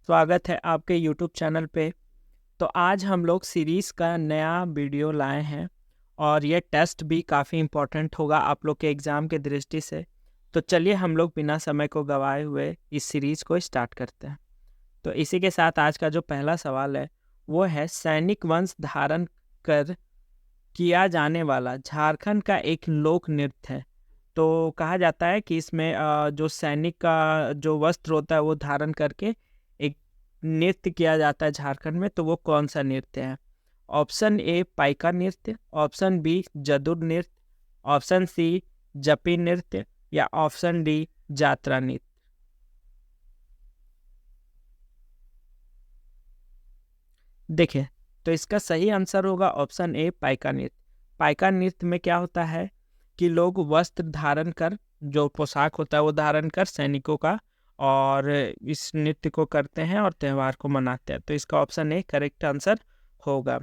स्वागत है आपके यूट्यूब चैनल पे। तो आज हम लोग सीरीज़ का नया वीडियो लाए हैं और ये टेस्ट भी काफ़ी इम्पोर्टेंट होगा आप लोग के एग्ज़ाम की दृष्टि से। तो चलिए हम लोग बिना समय को गंवाए हुए इस सीरीज़ को स्टार्ट करते हैं। तो इसी के साथ आज का जो पहला सवाल है वो है, सैनिक वंश धारण कर किया जाने वाला झारखंड का एक लोक नृत्य है। तो कहा जाता है कि इसमें जो सैनिक का जो वस्त्र होता है वो धारण करके एक नृत्य किया जाता है झारखंड में। तो वो कौन सा नृत्य है? ऑप्शन ए पाइका नृत्य, ऑप्शन बी जदुर नृत्य, ऑप्शन सी जपी नृत्य या ऑप्शन डी जात्रा नृत्य। देखिए, तो इसका सही आंसर होगा ऑप्शन ए पाइका नृत्य। पाइका नृत्य में क्या होता है कि लोग वस्त्र धारण कर, जो पोशाक होता है वो धारण कर सैनिकों का, और इस नृत्य को करते हैं और त्यौहार को मनाते हैं। तो इसका ऑप्शन ए करेक्ट आंसर होगा।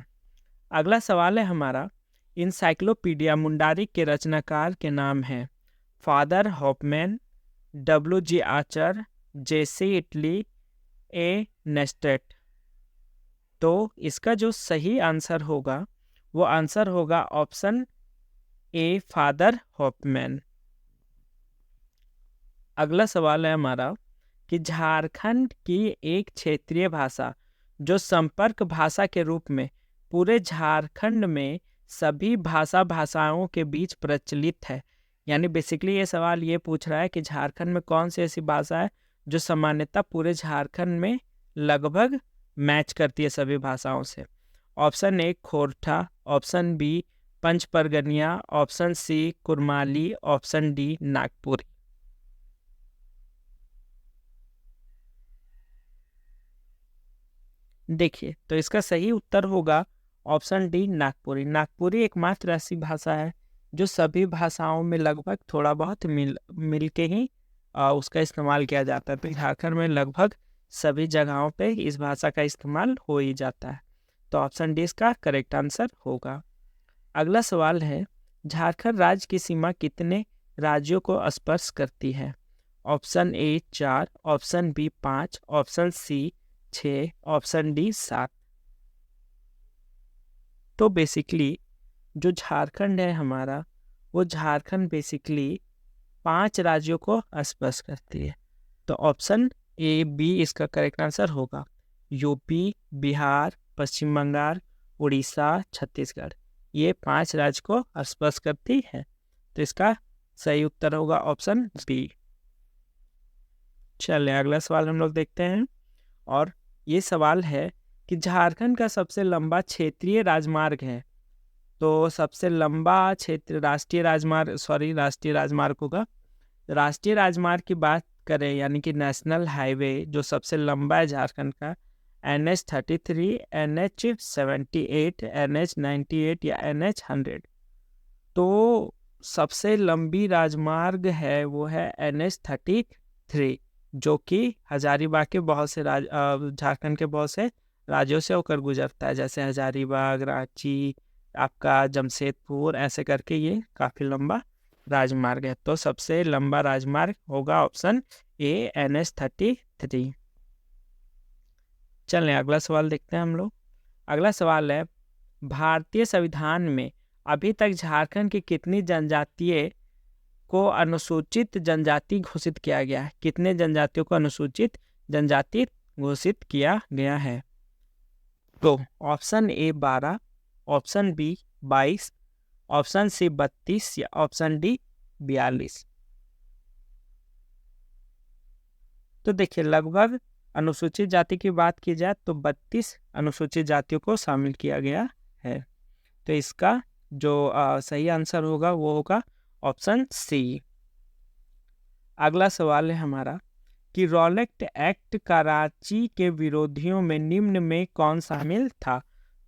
अगला सवाल है हमारा, इंसाइक्लोपीडिया मुंडारी के रचनाकार के नाम हैं फादर हॉपमैन, W.G. आचर, J.C. इटली, ए नेस्टेट। तो इसका जो सही आंसर होगा वो आंसर होगा ऑप्शन ए फादर हॉपमैन। अगला सवाल है हमारा कि झारखंड की एक क्षेत्रीय भाषा जो संपर्क भाषा के रूप में पूरे झारखंड में सभी भाषाओं के बीच प्रचलित है। यानी बेसिकली ये सवाल ये पूछ रहा है कि झारखंड में कौन सी ऐसी भाषा है जो सामान्यतः पूरे झारखंड में लगभग मैच करती है सभी भाषाओं से। Option A Khortha, option B Panch Pargania, option C Kurmali, option D Nagpuri. देखिए, तो इसका सही उत्तर होगा ऑप्शन डी नागपुरी। नागपुरी एकमात्र ऐसी भाषा है जो सभी भाषाओं में लगभग थोड़ा बहुत मिल के ही उसका इस्तेमाल किया जाता है। तो झारखंड में लगभग सभी जगहों पे इस भाषा का इस्तेमाल हो ही जाता है। तो ऑप्शन डी इसका करेक्ट आंसर होगा। अगला सवाल है, झारखंड राज्य की सीमा कितने राज्यों को स्पर्श करती है? Option A 4, option B 5, option C 6, option D 7। तो बेसिकली जो झारखंड है हमारा, वो झारखंड बेसिकली 5 राज्यों को स्पर्श करती है। तो ऑप्शन ए बी इसका करेक्ट आंसर होगा। यूपी, बिहार, पश्चिम बंगाल, उड़ीसा, छत्तीसगढ़, ये 5 राज्य को स्पर्श करती है। तो इसका सही उत्तर होगा ऑप्शन बी। चलिए अगला सवाल हम लोग देखते हैं, और ये सवाल है कि झारखंड का सबसे लंबा क्षेत्रीय राजमार्ग है। तो सबसे लंबा क्षेत्र राष्ट्रीय राजमार्ग होगा। राष्ट्रीय राजमार्ग की बात करें, यानी कि नेशनल हाईवे जो सबसे लंबा है झारखंड का, NH-33, NH-78, NH-98 या NH-100। तो सबसे लंबी राजमार्ग है वो है NH-33, जो कि हजारीबाग के बहुत से झारखंड के बहुत से राज्यों से होकर गुजरता है, जैसे हजारीबाग, रांची, आपका जमशेदपुर, ऐसे करके ये काफ़ी लंबा राजमार्ग है। तो सबसे लंबा राजमार्ग होगा ऑप्शन ए NH-33। चलें अगला सवाल देखते हैं हम लोग। अगला सवाल है, भारतीय संविधान में अभी तक झारखंड की कितनी जनजातीय को अनुसूचित जनजाति घोषित किया गया है? कितने जनजातियों को अनुसूचित जनजाति घोषित किया गया है? तो option A 12, option B 22, option C 32 या ऑप्शन डी 42। तो देखिए, लगभग अनुसूचित जाति की बात की जाए तो 32 अनुसूचित जातियों को शामिल किया गया है। तो इसका जो सही आंसर होगा वो होगा ऑप्शन सी। अगला सवाल है हमारा कि रॉलेट एक्ट कराची के विरोधियों में निम्न में कौन शामिल था?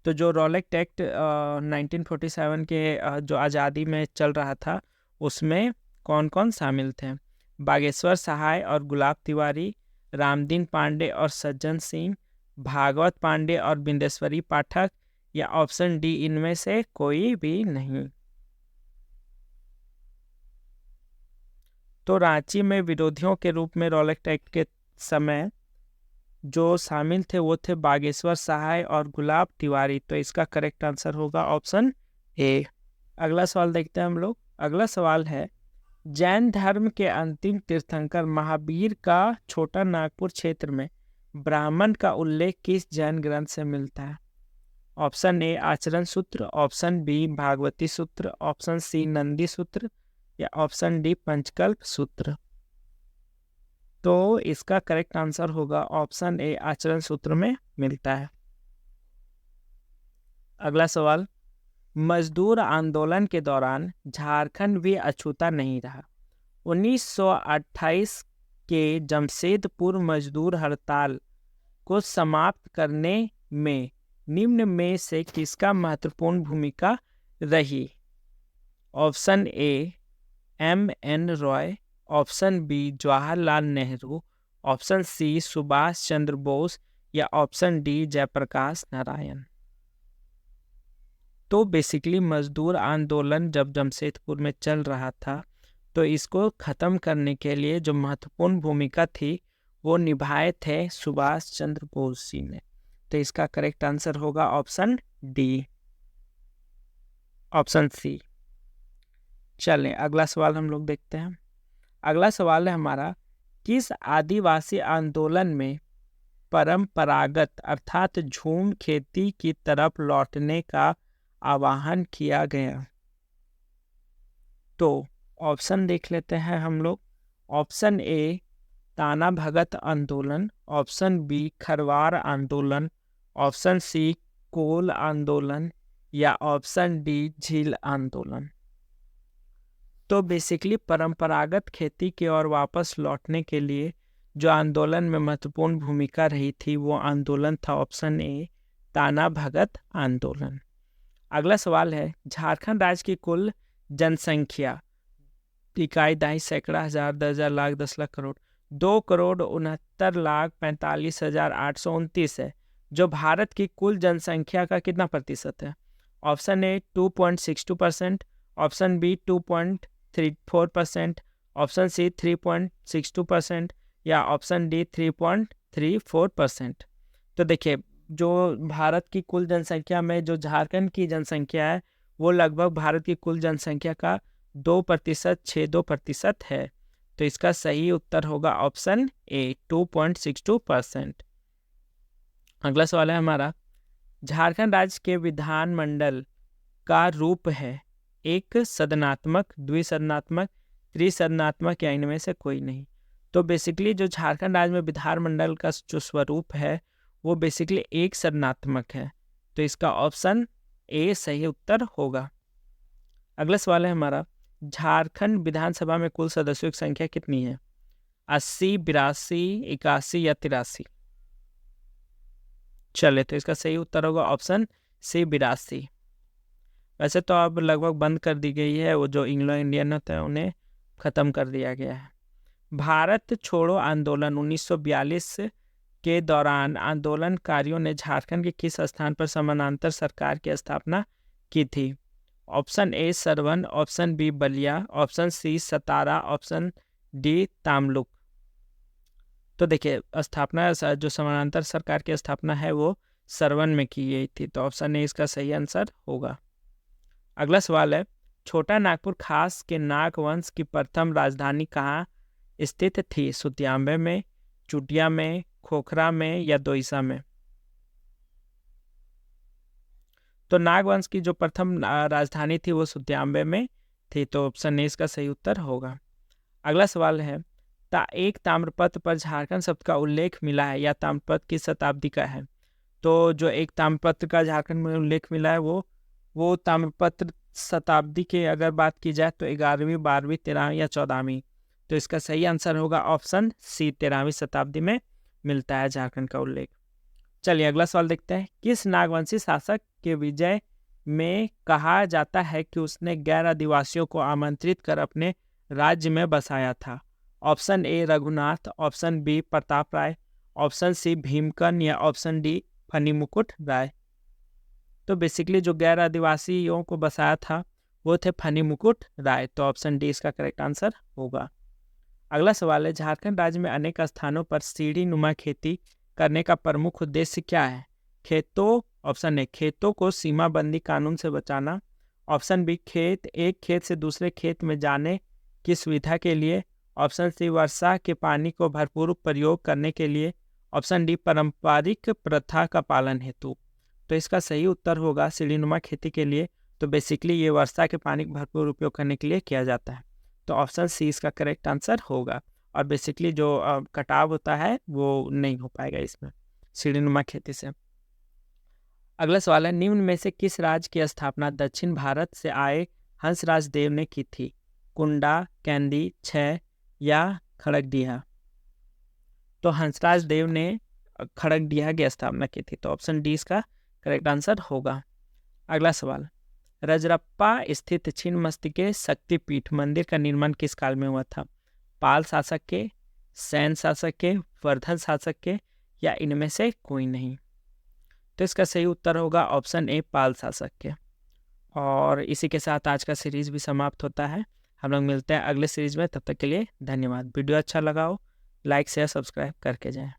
तो जो रॉलेट एक्ट 1947 के जो आज़ादी में चल रहा था, उसमें कौन कौन शामिल थे? बागेश्वर सहाय और गुलाब तिवारी, रामदीन पांडे और सज्जन सिंह, भागवत पांडे और बिंदेश्वरी पाठक, या ऑप्शन डी इनमें से कोई भी नहीं। तो रांची में विरोधियों के रूप में रॉलेट एक्ट के समय जो शामिल थे वो थे बागेश्वर सहाय और गुलाब तिवारी। तो इसका करेक्ट आंसर होगा ऑप्शन ए। अगला सवाल देखते हैं हम लोग। अगला सवाल है, जैन धर्म के अंतिम तीर्थंकर महावीर का छोटा नागपुर क्षेत्र में ब्राह्मण का उल्लेख किस जैन ग्रंथ से मिलता है? ऑप्शन ए आचरण सूत्र, ऑप्शन बी भागवती सूत्र, ऑप्शन सी नंदी सूत्र या ऑप्शन डी पंचकल्प सूत्र। तो इसका करेक्ट आंसर होगा ऑप्शन ए आचरण सूत्र में मिलता है। अगला सवाल, मजदूर आंदोलन के दौरान झारखंड भी अछूता नहीं रहा। 1928 के जमशेदपुर मजदूर हड़ताल को समाप्त करने में निम्न में से किसका महत्वपूर्ण भूमिका रही? Option A M.N. Roy, option B Jawaharlal Nehru, option C Subhash Chandra Bose या ऑप्शन डी जयप्रकाश नारायण। तो बेसिकली मजदूर आंदोलन जब जमशेदपुर में चल रहा था तो इसको ख़त्म करने के लिए जो महत्वपूर्ण भूमिका थी वो निभाए थे सुभाष चंद्र बोस जी ने। तो इसका करेक्ट आंसर होगा ऑप्शन डी, ऑप्शन सी। चलें अगला सवाल हम लोग देखते हैं। अगला सवाल है हमारा, किस आदिवासी आंदोलन में परंपरागत अर्थात झूम खेती की तरफ लौटने का आह्वान किया गया? तो ऑप्शन देख लेते हैं हम लोग। ऑप्शन ए ताना भगत आंदोलन, ऑप्शन बी खरवार आंदोलन, ऑप्शन सी कोल आंदोलन या ऑप्शन डी झील आंदोलन। तो बेसिकली परंपरागत खेती की ओर वापस लौटने के लिए जो आंदोलन में महत्वपूर्ण भूमिका रही थी वो आंदोलन था ऑप्शन ए ताना भगत आंदोलन। अगला सवाल है, झारखंड राज्य की कुल जनसंख्या इकाई दहाई सैकड़ा हजार 10,000 लाख 10 लाख करोड़ 2,69,45,829 है, जो भारत की कुल जनसंख्या का कितना प्रतिशत है? Option A 2.62%, option B 2.34%, option C 3.62% या ऑप्शन डी 3.34%। तो देखिए जो भारत की कुल जनसंख्या में जो झारखंड की जनसंख्या है वो लगभग भारत की कुल जनसंख्या का 2.62% है। तो इसका सही उत्तर होगा ऑप्शन ए 2.62%। अगला सवाल है हमारा, झारखंड राज्य के विधानमंडल का रूप है एक सदनात्मक, द्विसदनात्मक, त्रिसदनात्मक या इनमें से कोई नहीं। तो बेसिकली जो झारखंड राज्य में विधानमंडल का जो स्वरूप है वो बेसिकली एक सदनात्मक है। तो इसका ऑप्शन ए सही उत्तर होगा। अगला सवाल है हमारा, झारखंड विधानसभा में कुल सदस्यों की संख्या कितनी है? 80, 82, 81 या 83? चले तो इसका सही उत्तर होगा ऑप्शन सी 82। वैसे तो अब लगभग बंद कर दी गई है, वो जो एंग्लो इंडियन होता है उन्हें ख़त्म कर दिया गया है। भारत छोड़ो आंदोलन 1942 के दौरान आंदोलनकारियों ने झारखंड के किस स्थान पर समानांतर सरकार की स्थापना की थी? Option A Sarwan, option B Ballia, option C Satara, option D Tamluk. तो देखिए स्थापना जो समानांतर सरकार की स्थापना है वो सरवन में की गई थी। तो ऑप्शन ए इसका सही आंसर होगा। अगला सवाल है, छोटा नागपुर खास के नाग वंश की प्रथम राजधानी कहाँ स्थित थी? सुतियाम्बे में, चुटिया में, खोखरा में या दोईसा में? तो नागवंश की जो प्रथम राजधानी थी वो सुतियाम्बे में थी। तो ऑप्शन ए इसका सही उत्तर होगा। अगला सवाल है, एक ताम्रपत्र पर झारखंड शब्द का उल्लेख मिला है या ताम्रपत्र किस शताब्दी का है? तो जो एक ताम्रपत्र का झारखंड में उल्लेख मिला है वो ताम्रपत्र शताब्दी की अगर बात की जाए तो 11वीं, 12वीं, 13वीं या 14वीं। तो इसका सही आंसर होगा ऑप्शन सी 13वीं शताब्दी में मिलता है झारखंड का उल्लेख। चलिए अगला सवाल देखते हैं, किस नागवंशी शासक के विजय में कहा जाता है कि उसने गैर आदिवासियों को आमंत्रित कर अपने राज्य में बसाया था? Option A Raghunath, option B Pratap Rai, option C भीमकन या ऑप्शन डी फणिमुकुट राय। तो बेसिकली जो गैर आदिवासियों को बसाया था वो थे फणिमुकुट राय। तो ऑप्शन डी इसका करेक्ट आंसर होगा। अगला सवाल है, झारखंड राज्य में अनेक स्थानों पर सीढ़ी नुमा खेती करने का प्रमुख उद्देश्य क्या है? ऑप्शन ए खेतों को सीमाबंदी कानून से बचाना, ऑप्शन बी एक खेत से दूसरे खेत में जाने की सुविधा के लिए, ऑप्शन सी वर्षा के पानी को भरपूर प्रयोग करने के लिए, ऑप्शन डी पारंपरिक प्रथा का पालन हेतु। तो इसका सही उत्तर होगा सीढ़ीनुमा खेती के लिए तो बेसिकली ये वर्षा के पानी का भरपूर उपयोग करने के लिए किया जाता है। तो ऑप्शन सी इसका करेक्ट आंसर होगा और बेसिकली जो कटाव होता है वो नहीं हो पाएगा इसमें सीढ़ीनुमा खेती से। अगला सवाल है, निम्न में से किस राज्य की स्थापना दक्षिण भारत से आए हंसराज देव ने की थी? कुंडा, कैंडी, छह या खड़गडिहा? तो हंसराज देव ने खड़गडिहा की स्थापना की थी, तो ऑप्शन डी इसका करेक्ट आंसर होगा। अगला सवाल, रजरप्पा स्थित छिन्नमस्तिके शक्तिपीठ मंदिर का निर्माण किस काल में हुआ था? पाल शासक के, सैन शासक के, वर्धन शासक के या इनमें से कोई नहीं? तो इसका सही उत्तर होगा ऑप्शन ए पाल शासक के। और इसी के साथ आज का सीरीज भी समाप्त होता है। हम लोग मिलते हैं अगले सीरीज में, तब तक के लिए धन्यवाद। वीडियो अच्छा लगा हो लाइक शेयर सब्सक्राइब करके जाएं।